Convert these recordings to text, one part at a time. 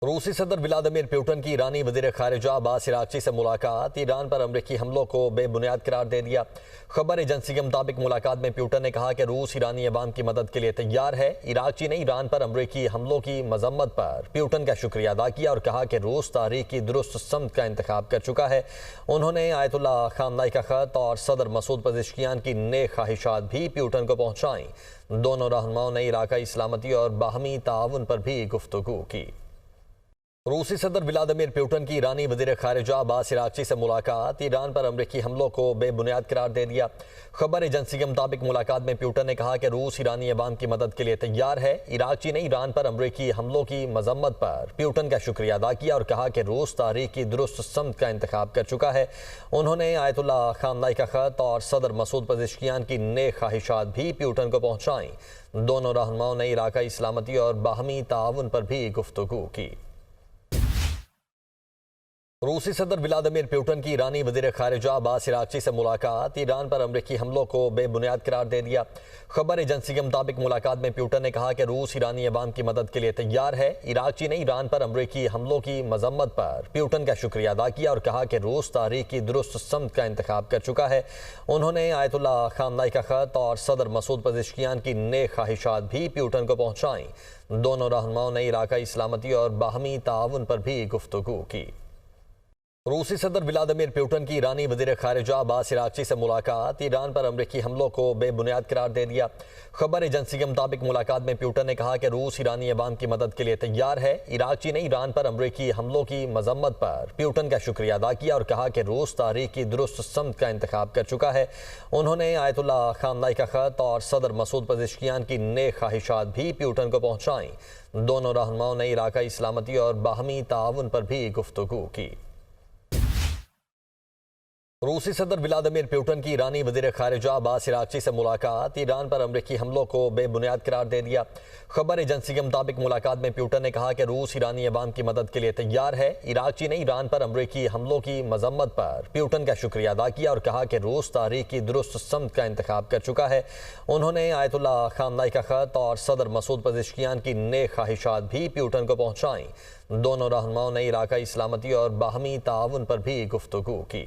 रूसी सदर Vladimir Putin की ईरानी वजीर खारिजा अब्बास अरागची से मुलाकात। ईरान पर अमरीकी हमलों को बेबुनियाद करार दे दिया। खबर एजेंसी के मुताबिक मुलाकात में पुतिन ने कहा कि रूस ईरानी अवाम की मदद के लिए तैयार है। अरागची ने ईरान पर अमरीकी हमलों की मजम्मत पर पुतिन का शुक्रिया अदा किया और कहा कि रूस तारीख की दुरुस्त समत का इंतखाब कर चुका है। उन्होंने आयतुल्लाह खामनाई का खत और सदर मसूद पज़ेश्कियान की नेक ख्वाहिशात भी पुतिन को पहुँचाई। दोनों रहनुमाओं ने इलाकाई सलामती और बाहमी ताउन पर भी गुफ्तगू की। रूसी सदर व्लादिमीर पुतिन की ईरानी वजीर खारिजा अब्बास अरागची से मुलाकात। ईरान पर अमरीकी हमलों को बेबुनियाद करार दे दिया। खबर एजेंसी के मुताबिक मुलाकात में पुतिन ने कहा कि रूस ईरानी अवाम की मदद के लिए तैयार है। अरागची ने ईरान पर अमरीकी हमलों की मजम्मत पर पुतिन का शुक्रिया अदा किया और कहा कि रूस तारीख की दुरुस्त समत का इंतखाब कर चुका है। उन्होंने आयतुल्लाह खामनाई का खत और सदर मसूद पज़ेश्कियान की नेक ख्वाहिशात भी पुतिन को पहुँचाई। दोनों रहनुमाओं ने इलाकाई सलामती और बाहमी ताउन पर भी गुफ्तगू की। रूसी सदर व्लादिमीर पुतिन की ईरानी वजीर खारिजा अब्बास अरागची से मुलाकात। ईरान पर अमरीकी हमलों को बेबुनियाद करार दे दिया। खबर एजेंसी के मुताबिक मुलाकात में पुतिन ने कहा कि रूस ईरानी अवाम की मदद के लिए तैयार है। अरागची ने ईरान पर अमरीकी हमलों की मजम्मत पर पुतिन का शुक्रिया अदा किया और कहा कि रूस तारीख की दुरुस्त समत का इंतखाब कर चुका है। उन्होंने आयतुल्लाह खामनाई का खत और सदर मसूद पज़ेश्कियान की नेक ख्वाहिशात भी पुतिन को पहुँचाई। दोनों रहनुमाओं ने इलाकाई सलामती और बाहमी ताउन पर भी गुफ्तगू की। रूसी सदर व्लादिमीर पुतिन की ईरानी वजीर खारिजा अब्बास अरागची से मुलाकात। ईरान पर अमरीकी हमलों को बेबुनियाद करार दे दिया। खबर एजेंसी के मुताबिक मुलाकात में पुतिन ने कहा कि रूस ईरानी अवाम की मदद के लिए तैयार है। अरागची ने ईरान पर अमरीकी हमलों की मजम्मत पर पुतिन का शुक्रिया अदा किया और कहा कि रूस तारीख की दुरुस्त समत का इंतखाब कर चुका है। उन्होंने आयतुल्लाह खामनाई का खत और सदर मसूद पज़ेश्कियान की नेक ख्वाहिशात भी पुतिन को पहुँचाई। दोनों रहनुमाओं ने इलाकाई सलामती और बाहमी ताउन पर भी गुफ्तगू की। रूसी सदर व्लादिमीर पुतिन की ईरानी वजीर खारिजा अब्बास अरागची से मुलाकात। ईरान पर अमरीकी हमलों को बेबुनियाद करार दे दिया। खबर एजेंसी के मुताबिक मुलाकात में पुतिन ने कहा कि रूस ईरानी अवाम की मदद के लिए तैयार है। अरागची ने ईरान पर अमरीकी हमलों की मजम्मत पर पुतिन का शुक्रिया अदा किया और कहा कि रूस तारीख की दुरुस्त समत का इंतखाब कर चुका है। उन्होंने आयतुल्लाह खामनाई का खत और सदर मसूद पज़ेश्कियान की नेक ख्वाहिशात भी पुतिन को पहुँचाई। दोनों रहनुमाओं ने इलाकाई सलामती और बाहमी ताउन पर भी गुफ्तगू की।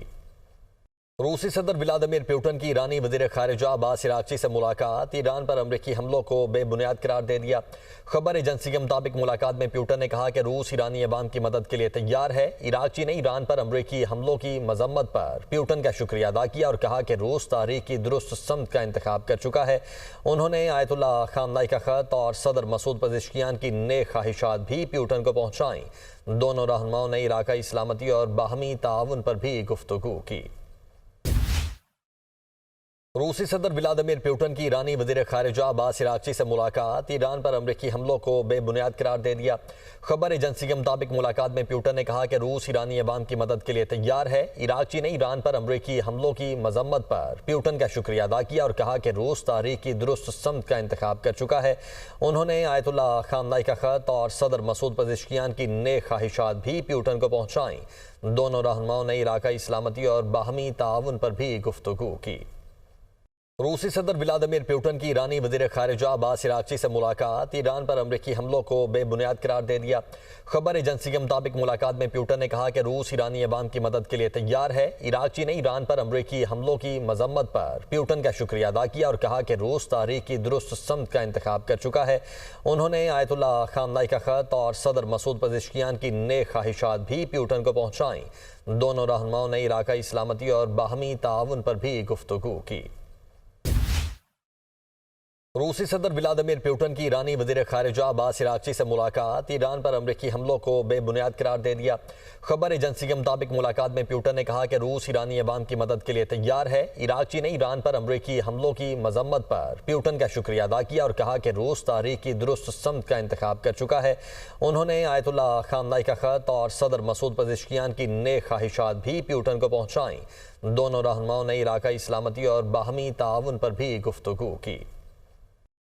रूसी सदर व्लादिमीर पुतिन की ईरानी वजीर खारिजा अब्बास अरागची से मुलाकात। ईरान पर अमरीकी हमलों को बेबुनियाद करार दे दिया। खबर एजेंसी के मुताबिक मुलाकात में पुतिन ने कहा कि रूस ईरानी अवाम की मदद के लिए तैयार है। अरागची ने ईरान पर अमरीकी हमलों की मजम्मत पर पुतिन का शुक्रिया अदा किया और कहा कि रूस तारीख की दुरुस्त समत का इंतखाब कर चुका है। उन्होंने आयतुल्लाह खामनाई का खत और सदर मसूद पज़ेश्कियान की नेक ख्वाहिशात भी पुतिन को पहुँचाई। दोनों रहनुमाओं ने इलाकाई सलामती और बाहमी ताउन पर भी गुफ्तगू की। रूसी सदर व्लादिमीर पुतिन की ईरानी वजीर खारिजा अब्बास अरागची से मुलाकात। ईरान पर अमरीकी हमलों को बेबुनियाद करार दे दिया। खबर एजेंसी के मुताबिक मुलाकात में पुतिन ने कहा कि रूस ईरानी अवाम की मदद के लिए तैयार है। अरागची ने ईरान पर अमरीकी हमलों की मजम्मत पर पुतिन का शुक्रिया अदा किया और कहा कि रूस तारीख की दुरुस्त समत का इंतखाब कर चुका है। उन्होंने आयतुल्लाह खामनाई का खत और सदर मसूद पज़ेश्कियान की नेक ख्वाहिशात भी पुतिन को पहुँचाई। दोनों रहनुमाओं ने इलाकाई सलामती और बाहमी ताउन पर भी गुफ्तगू की। रूसी सदर व्लादिमीर पुतिन की ईरानी वजीर खारिजा अब्बास अरागची से मुलाकात। ईरान पर अमरीकी हमलों को बेबुनियाद करार दे दिया। खबर एजेंसी के मुताबिक मुलाकात में पुतिन ने कहा कि रूस ईरानी अवाम की मदद के लिए तैयार है। अरागची ने ईरान पर अमरीकी हमलों की मजम्मत पर पुतिन का शुक्रिया अदा किया और कहा कि रूस तारीख की दुरुस्त समत का इंतखाब कर चुका है। उन्होंने आयतुल्लाह खामनाई का खत और सदर मसूद पज़ेश्कियान की नेक ख्वाहिशात भी पुतिन को पहुँचाई। दोनों रहनुमाओं ने इलाकाई सलामती और बाहमी ताउन पर भी गुफ्तगू की। रूसी सदर व्लादिमीर पुतिन की ईरानी वजीर खारिजा अब्बास अरागची से मुलाकात। ईरान पर अमरीकी हमलों को बेबुनियाद करार दे दिया। खबर एजेंसी के मुताबिक मुलाकात में पुतिन ने कहा कि रूस ईरानी अवाम की मदद के लिए तैयार है। अरागची ने ईरान पर अमरीकी हमलों की मजम्मत पर पुतिन का शुक्रिया अदा किया और कहा कि रूस तारीख की दुरुस्त समत का इंतखाब कर चुका है। उन्होंने आयतुल्लाह खामनाई का खत और सदर मसूद पज़ेश्कियान की नेक ख्वाहिशात भी पुतिन को पहुँचाई। दोनों रहनुमाओं ने इलाकाई सलामती और बाहमी ताउन पर भी गुफ्तगू की।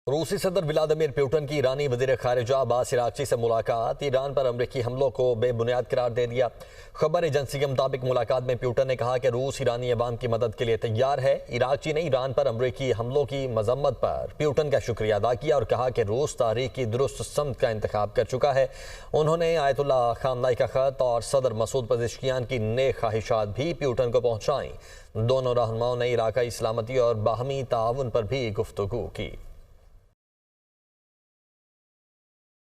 रूसी सदर व्लादिमीर पुतिन की ईरानी वजीर खारिजा अब्बास अरागची से मुलाकात। ईरान पर अमरीकी हमलों को बेबुनियाद करार दे दिया। खबर एजेंसी के मुताबिक मुलाकात में पुतिन ने कहा कि रूस ईरानी अवाम की मदद के लिए तैयार है। अरागची ने ईरान पर अमरीकी हमलों की मजम्मत पर पुतिन का शुक्रिया अदा किया और कहा कि रूस तारीख की दुरुस्त समत का इंतखाब कर चुका है। उन्होंने आयतुल्लाह खामनाई का खत और सदर मसूद पज़ेश्कियान की नेक ख्वाहिशात भी पुतिन को पहुंचाई। दोनों रहनुमाओं ने इलाकाई सलामती और बाहमी ताउन पर भी गुफ्तगू की।